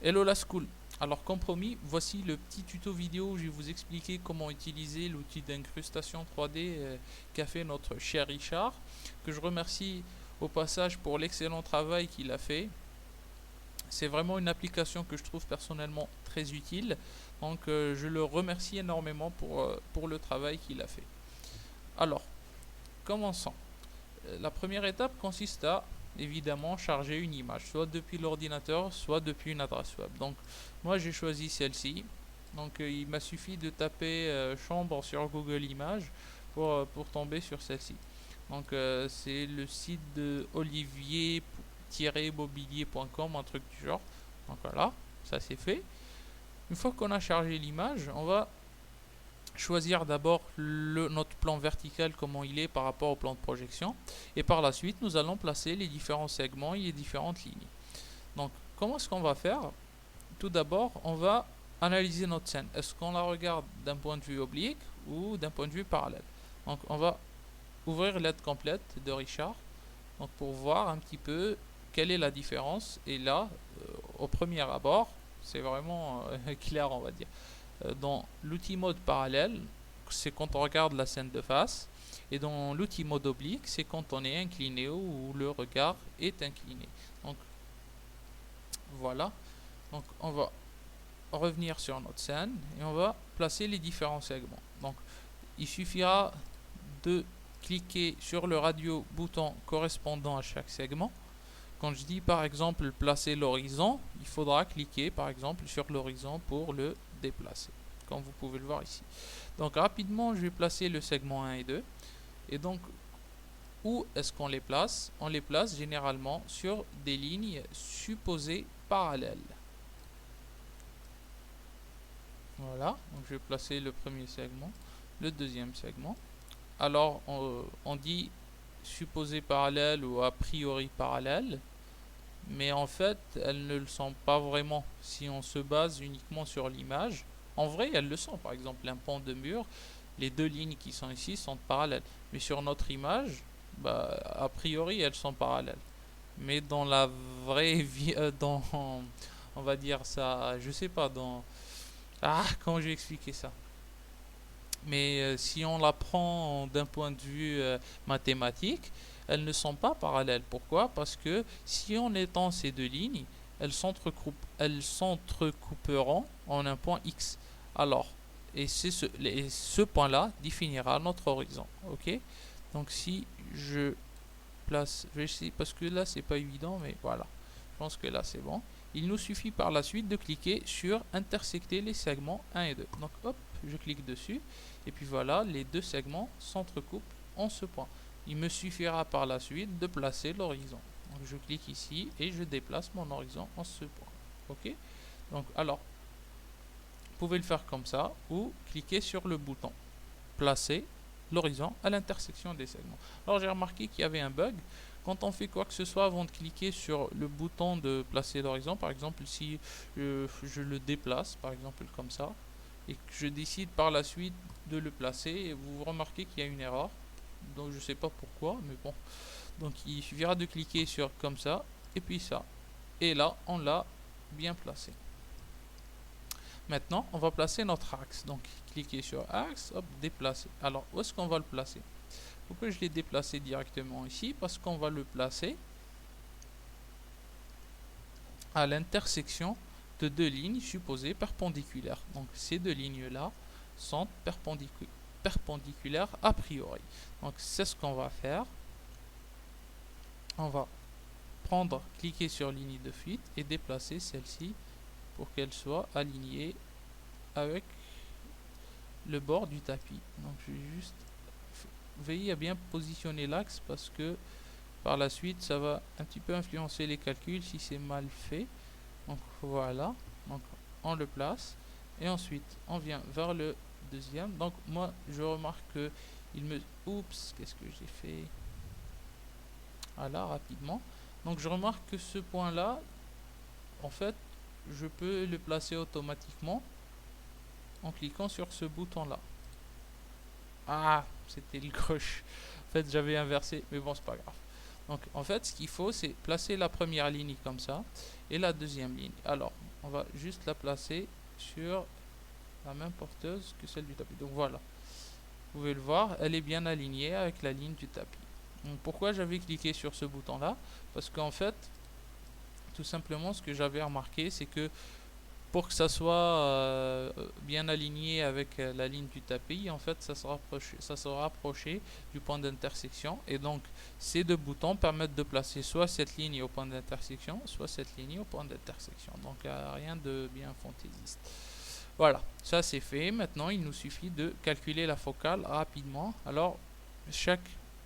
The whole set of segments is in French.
Hello la school. Alors comme promis, voici le petit tuto vidéo où je vais vous expliquer comment utiliser l'outil d'incrustation 3D qu'a fait notre cher Richard, que je remercie au passage pour l'excellent travail qu'il a fait. C'est vraiment une application que je trouve personnellement très utile, donc je le remercie énormément pour le travail qu'il a fait. Alors, commençons. La première étape consiste à évidemment charger une image, soit depuis l'ordinateur, soit depuis une adresse web. Donc moi j'ai choisi celle-ci. Donc il m'a suffi de taper chambre sur Google Images pour tomber sur celle-ci. Donc c'est le site de olivier-mobilier.com, un truc du genre. Donc voilà, ça c'est fait. Une fois qu'on a chargé l'image, on va choisir d'abord notre plan vertical, comment il est par rapport au plan de projection, et par la suite nous allons placer les différents segments et les différentes lignes. Donc comment est-ce qu'on va faire? Tout d'abord on va analyser notre scène. Est-ce qu'on la regarde d'un point de vue oblique ou d'un point de vue parallèle? Donc on va ouvrir l'aide complète de Richard, donc pour voir un petit peu quelle est la différence. Et là au premier abord c'est vraiment clair, on va dire. Dans l'outil mode parallèle, c'est quand on regarde la scène de face. Et dans l'outil mode oblique, c'est quand on est incliné ou le regard est incliné. Donc voilà. Donc on va revenir sur notre scène et on va placer les différents segments. Donc il suffira de cliquer sur le radio bouton correspondant à chaque segment. Quand je dis par exemple placer l'horizon, il faudra cliquer par exemple sur l'horizon pour le déplacer, comme vous pouvez le voir ici. Donc rapidement, je vais placer le segment 1 et 2. Et donc, où est-ce qu'on les place? On les place généralement sur des lignes supposées parallèles. Voilà, donc je vais placer le premier segment, le deuxième segment. Alors, on dit supposé parallèle ou a priori parallèle, mais en fait elles ne le sont pas vraiment si on se base uniquement sur l'image. En vrai elles le sont, par exemple un pan de mur, les deux lignes qui sont ici sont parallèles, mais sur notre image, bah, a priori elles sont parallèles, mais dans la vraie vie, dans, on va dire ça, je sais pas, dans, comment je vais expliquer ça, mais si on la prend d'un point de vue mathématique, elles ne sont pas parallèles. Pourquoi? Parce que si on étend ces deux lignes, elles s'entrecouperont en un point X. Alors, et ce point-là définira notre horizon. Ok? Donc si je place, je vais essayer, parce que là c'est pas évident, mais voilà. Je pense que là c'est bon. Il nous suffit par la suite de cliquer sur intersecter les segments 1 et 2. Donc hop, je clique dessus. Et puis voilà, les deux segments s'entrecoupent en ce point. Il me suffira par la suite de placer l'horizon. Donc je clique ici et je déplace mon horizon en ce point. Ok? Donc alors, vous pouvez le faire comme ça ou cliquer sur le bouton placer l'horizon à l'intersection des segments. Alors j'ai remarqué qu'il y avait un bug. Quand on fait quoi que ce soit avant de cliquer sur le bouton de placer l'horizon, par exemple si je le déplace, par exemple comme ça, et que je décide par la suite de le placer, vous remarquez qu'il y a une erreur. Donc je sais pas pourquoi, mais bon. Donc il suffira de cliquer sur comme ça, et puis ça. Et là, on l'a bien placé. Maintenant, on va placer notre axe. Donc, cliquez sur axe, hop, déplacer. Alors, où est-ce qu'on va le placer? Pourquoi je l'ai déplacé directement ici? Parce qu'on va le placer à l'intersection de deux lignes supposées perpendiculaires. Donc, ces deux lignes-là sont perpendiculaires a priori. Donc, c'est ce qu'on va faire. On va cliquer sur ligne de fuite et déplacer celle-ci pour qu'elle soit alignée avec le bord du tapis. Donc je vais juste veiller à bien positionner l'axe parce que par la suite ça va un petit peu influencer les calculs si c'est mal fait. Donc voilà, donc on le place et ensuite on vient vers le deuxième. Donc moi je remarque que il me... Oups, qu'est-ce que j'ai fait? Voilà, rapidement. Donc je remarque que ce point là, en fait, je peux le placer automatiquement en cliquant sur ce bouton là. Ah, c'était le gauche. En fait, j'avais inversé, mais bon, c'est pas grave. Donc, en fait, ce qu'il faut, c'est placer la première ligne comme ça et la deuxième ligne. Alors, on va juste la placer sur la même porteuse que celle du tapis. Donc voilà, vous pouvez le voir, elle est bien alignée avec la ligne du tapis. Donc pourquoi j'avais cliqué sur ce bouton là? Parce qu'en fait, tout simplement, ce que j'avais remarqué, c'est que pour que ça soit bien aligné avec la ligne du tapis, en fait, ça se rapprocher du point d'intersection. Et donc, ces deux boutons permettent de placer soit cette ligne au point d'intersection, soit cette ligne au point d'intersection. Donc, rien de bien fantaisiste. Voilà, ça c'est fait. Maintenant, il nous suffit de calculer la focale rapidement. Alors,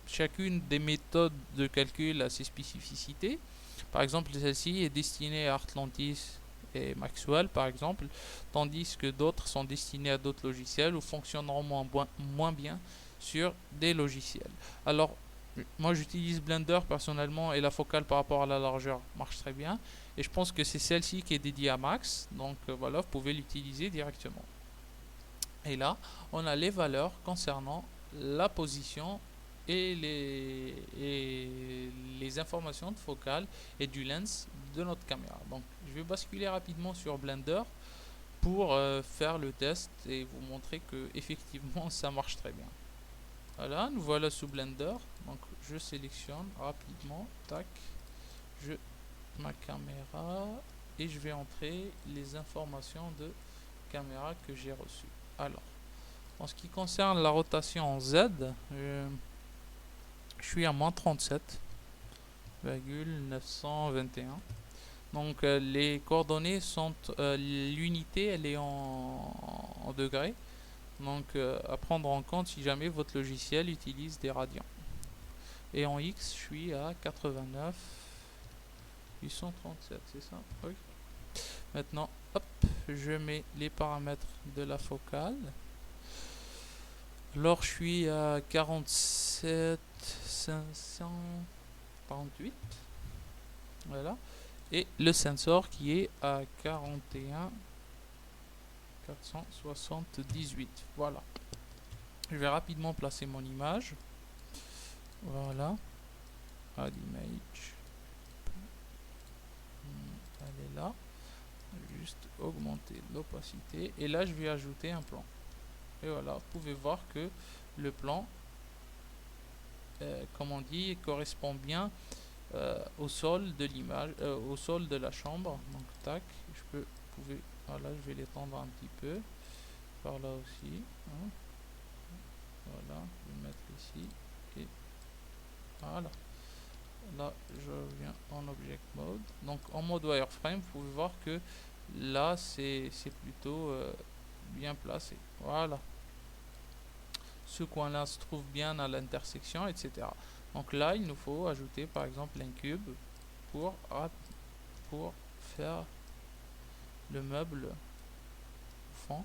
chacune des méthodes de calcul a ses spécificités. Par exemple, celle-ci est destinée à Atlantis et Maxwell, par exemple, tandis que d'autres sont destinés à d'autres logiciels ou fonctionneront moins bien sur des logiciels. Alors, moi j'utilise Blender personnellement et la focale par rapport à la largeur marche très bien. Et je pense que c'est celle-ci qui est dédiée à Max. Donc voilà, vous pouvez l'utiliser directement. Et là, on a les valeurs concernant la position et les informations de focale et du lens de notre caméra. Donc je vais basculer rapidement sur Blender pour faire le test et vous montrer que effectivement ça marche très bien. Voilà, nous voilà sous Blender. Donc je sélectionne rapidement, tac, ma caméra et je vais entrer les informations de caméra que j'ai reçues. Alors, en ce qui concerne la rotation en Z, je suis à moins 37,921. Donc les coordonnées sont l'unité elle est en degrés. Donc à prendre en compte si jamais votre logiciel utilise des radians. Et en X, je suis à 89,837, c'est ça? Oui. Maintenant, hop, je mets les paramètres de la focale. Alors je suis à 47,548. Voilà. Et le sensor qui est à 41,478. Voilà. Je vais rapidement placer mon image. Voilà. Add image. Elle est là. Juste augmenter l'opacité. Et là, je vais ajouter un plan. Et voilà, vous pouvez voir que le plan, comme on dit, correspond bien au sol de l'image, au sol de la chambre. Donc tac, voilà, je vais l'étendre un petit peu par là aussi, hein. Voilà, je vais le mettre ici et voilà. Là, je reviens en object mode. Donc en mode wireframe, vous pouvez voir que là c'est plutôt bien placé. Voilà. Ce coin-là se trouve bien à l'intersection, etc. Donc là, il nous faut ajouter par exemple un cube pour faire le meuble au fond.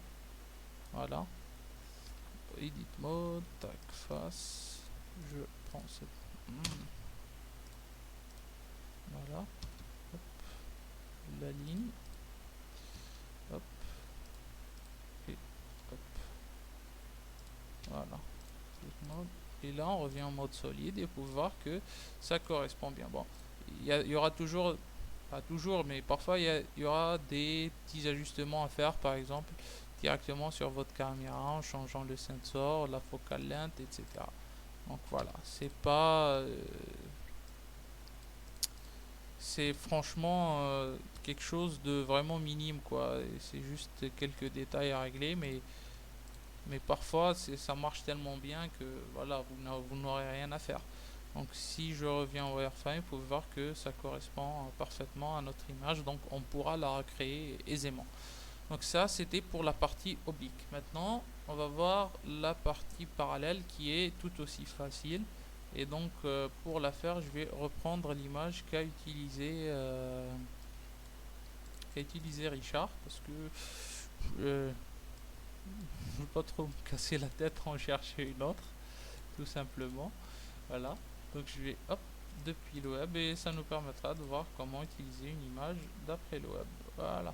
Voilà. Edit mode, tac, face. Je prends cette. Voilà. Hop. La ligne. Hop. Et hop. Voilà. Et là, on revient en mode solide et vous pouvez voir que ça correspond bien. Bon, il y aura toujours, pas toujours, mais parfois il y aura des petits ajustements à faire, par exemple directement sur votre caméra en changeant le sensor, la focal length, etc. Donc voilà, c'est pas, c'est franchement quelque chose de vraiment minime quoi. C'est juste quelques détails à régler, mais parfois ça marche tellement bien que voilà, vous n'aurez rien à faire. Donc si je reviens au wireframe, vous pouvez voir que ça correspond parfaitement à notre image, donc on pourra la recréer aisément. Donc ça c'était pour la partie oblique. Maintenant on va voir la partie parallèle qui est tout aussi facile. Et donc pour la faire, je vais reprendre l'image qu'a utilisé Richard, parce que je ne veux pas trop me casser la tête en chercher une autre, tout simplement. Voilà, donc je vais hop depuis le web et ça nous permettra de voir comment utiliser une image d'après le web. Voilà,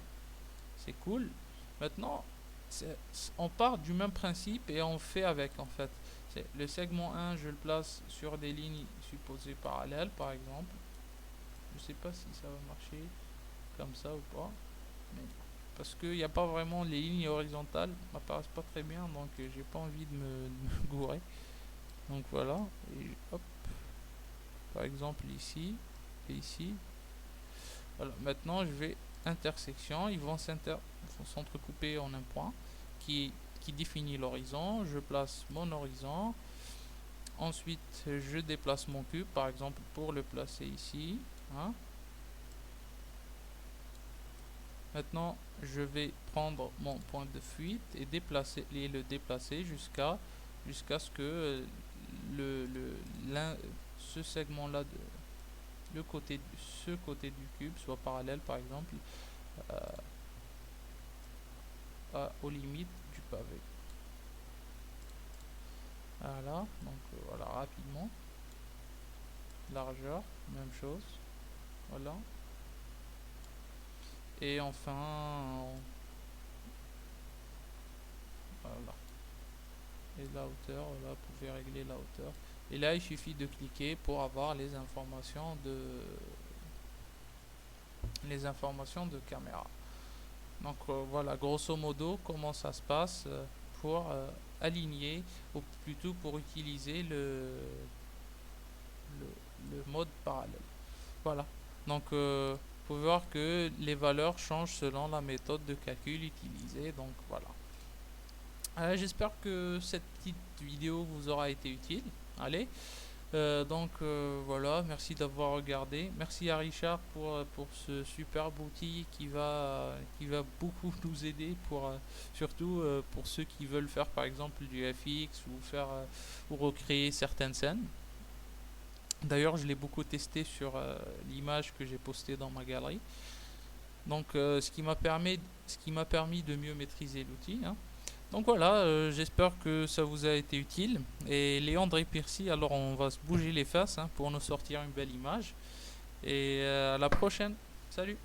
c'est cool. Maintenant on part du même principe et on fait avec en fait. Le segment 1, je le place sur des lignes supposées parallèles par exemple. Je sais pas si ça va marcher comme ça ou pas. parce qu'il n'y a pas vraiment les lignes horizontales m'apparaissent pas très bien, donc j'ai pas envie de me gourer. Donc voilà, et hop, par exemple ici et ici. Voilà, maintenant je vais intersection, ils vont s'entrecouper en un point qui définit l'horizon. Je place mon horizon. Ensuite, je déplace mon cube, par exemple, pour le placer ici. Hein. Maintenant, je vais prendre mon point de fuite et le déplacer jusqu'à ce que ce segment-là, ce côté du cube soit parallèle, par exemple, aux limites du pavé. Voilà, donc voilà, rapidement. Largeur, même chose. Voilà. Et enfin, voilà. Et la hauteur, là, vous pouvez régler la hauteur. Et là, il suffit de cliquer pour avoir les informations de caméra. Donc voilà, grosso modo, comment ça se passe pour aligner, ou plutôt pour utiliser le mode parallèle. Voilà. Donc, vous pouvez voir que les valeurs changent selon la méthode de calcul utilisée. Donc, voilà. J'espère que cette petite vidéo vous aura été utile. Allez. Voilà, merci d'avoir regardé. Merci à Richard pour ce superbe outil qui va beaucoup nous aider surtout pour ceux qui veulent faire par exemple du FX ou recréer certaines scènes. D'ailleurs, je l'ai beaucoup testé sur l'image que j'ai postée dans ma galerie. Donc, ce qui m'a permis de mieux maîtriser l'outil. Hein. Donc voilà, j'espère que ça vous a été utile. Et Léandre Piercy, alors on va se bouger les faces pour nous sortir une belle image. Et à la prochaine. Salut!